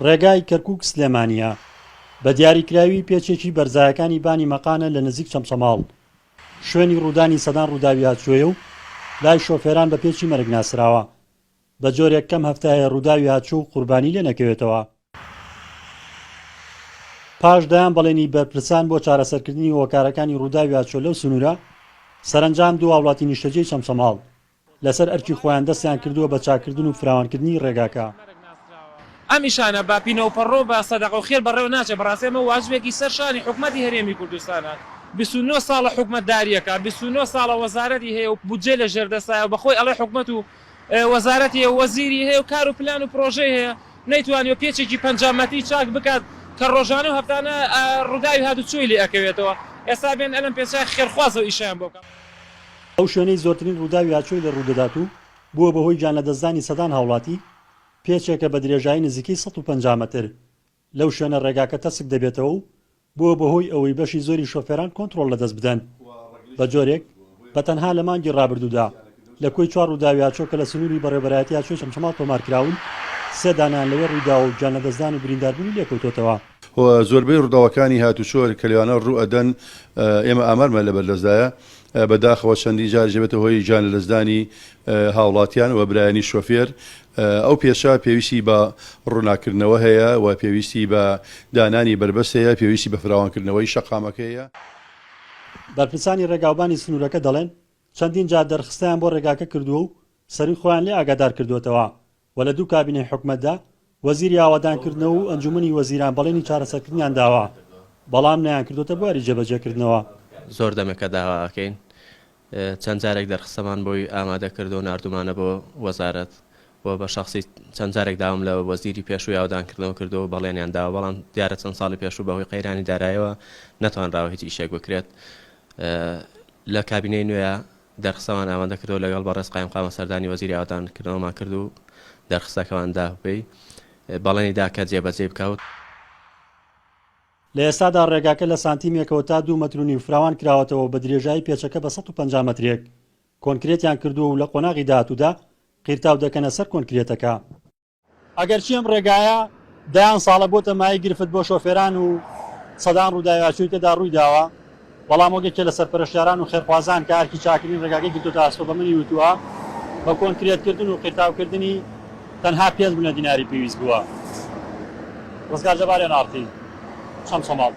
ڕێگای کەرکووک سلێمانیە بە دیاریکراوی پێچێکی بەرزایەکانی بانی مەقانە لە نزیک چەمچەماڵ شوێنی ڕوودانی سەدان ڕووداوی هاتچۆیە و لای شۆفێران بە پێچی مەرگ ناسراوە بە جۆرێک کەم هەفتایە ڕووداوی هاتچۆ و قوربانی لێ نەکەوێتەوە. پاش دەیان بەڵێنی بەرپرسان بۆ چارەسەرکردنی هۆکارەکانی ڕووداوی هاتچۆ لەو سنوورە سەرنجام دوو هاوڵاتی نیشتەجێی چەمچەماڵ لەسەر ئەرکی خۆیان دەستیان کردووە بە چاکردن و فراوانکردنی ڕێگاکە. ئەمیشانە با پینەوپەڕۆ بە سەدەقە و خێر بەڕێوە ناچێت بەڕاستیمە واجبێکی سەرشانی حکوومەتی هەرێمی کوردستانە 29 ساڵە حکوومەتداریەکە 29 ساڵە وەزارەتی هەیە و بودجێ لە ژێردەسایە بەخۆی ئەڵێ حکوومەت و وەزارەتی وەزیری هەیە و کار و پلان و پرۆژەی هەیە نەیتوانێت پێچێکی پەنجامەتی چاک بکات کە ڕۆژانە و هەفتانە ڕووداوی هاتوچۆی لێ ئەکەوێتەوە. ئێستا بێن ئەلم پێچای خێرخوازەوە ئیشیان بۆ بکەن. ئەو شوێنەی زۆرترین ڕووداوی هاتچۆی لە ڕوودەدات و بووە بەهۆی گیانلەدەستدانی سەدان هاوڵاتی پێچێکە بە درێژایی نزیکەی 150 مەتر لەو شوێنە ڕێگاکە تەسک دەبێتەوە و بووە بەهۆی ئەوەی بەشی زۆری شۆفێران کۆنتڕۆڵ لەدەست بدەن بە جۆرێک بە تەنها لە مانگی ڕابردوودا لە کۆی 4 ڕووداوی هاتچۆ کە لە سنووری بەڕێوەبەرایەتی هاتچۆی چەمچەماڵ تۆمارکراون 3 دانیان لەوێ ڕوویداوە و گیانلەدەستدان و برینداربوونی لێکەوتۆتەوە. زۆربەی ڕووداوەکانی هاتوچۆ کە لەوانە ڕوو ئەدەن ئێمە ئامارمان لە بەردەستدایە بەداخەوە چەندی جار جێبێتە هۆی گیانلەدەستدانی هاوڵاتیان و برایانی شۆفێر. ئەو پێشە پێویستی بە ڕووناکردنەوە هەیە و پێویستی بە دانانی بربەست هەیە پێویستی بە فراوانکردنەوەی شەقامەکەیە. بەرپرسانی ڕێگاوبانی سنوورەکە دەڵێن چەندین جار دەرخستیان بۆ ڕێگاکە کردووە و سەری خۆیان لێ ئاگادار کردوێتەوە و لە دوو کابینەی حکوومەتدا وەزیری ئاوادانکردنەوە و ئەنجومنی وەزیران بەڵێنی چارەسەرکردنیان داوە بەڵام نەیان کردوتە بواری جێبەجێکردنەوە. زۆر دەمەکە داواکەین چەند جارێک دەرخستەمان بۆی ئامادە کردو نردومانە بۆ وەزارەت بۆ بە شخصی چەند جارێک داوام لە وەزیری پێشووی ئاودانکردنەوە کردو بەڵێنیان داوە بەڵام دیارە چەند ساڵی پێشوو بەهۆی قەیرانی دارایەوە نەتوانراوە هیچ ئیشێک بکرێت. لە کابینەی نوێە دەرخستەوان ئامادە کردو لەگەڵ بەڕێز قایم قامە سەردانی وەزیری ئاودانکردنەوەمان کردو دەرخستەکەوان داپێی بەڵێنی دا کە جێبەجێ بکەوت. لە ئێستادا ڕێگاکە لە سانتیمێکەوە تا 2 مەترونی فراوان کراوەتەوە بە درێژایی پێچەکە بە 150 مەترێک کۆنکرێتیان کردووە و لە قۆناغی داهاتوودا قیرتاو دەکەنە سەر کۆنکرێتەکە. ئەگەر چیم ڕێگایە دایان ساڵە بۆتە مای گرفت بۆ شۆفێران و سەدان ڕووداوی هاتچۆی تێدا ڕووی داوە بەڵام وەگێکە لە سەرپەرشتیاران و خێرخوازان کە ئەرکی چاکردنی ڕێگاکەی گرتوتە ئاسۆ بە منی وتووە بە کۆنکرێتکردن و قیرتاوکردنی تەنها 5 ملیۆن دیناری پێویست بووە. ڕزگار جەبارێن ئارتی چەمچەماڵ.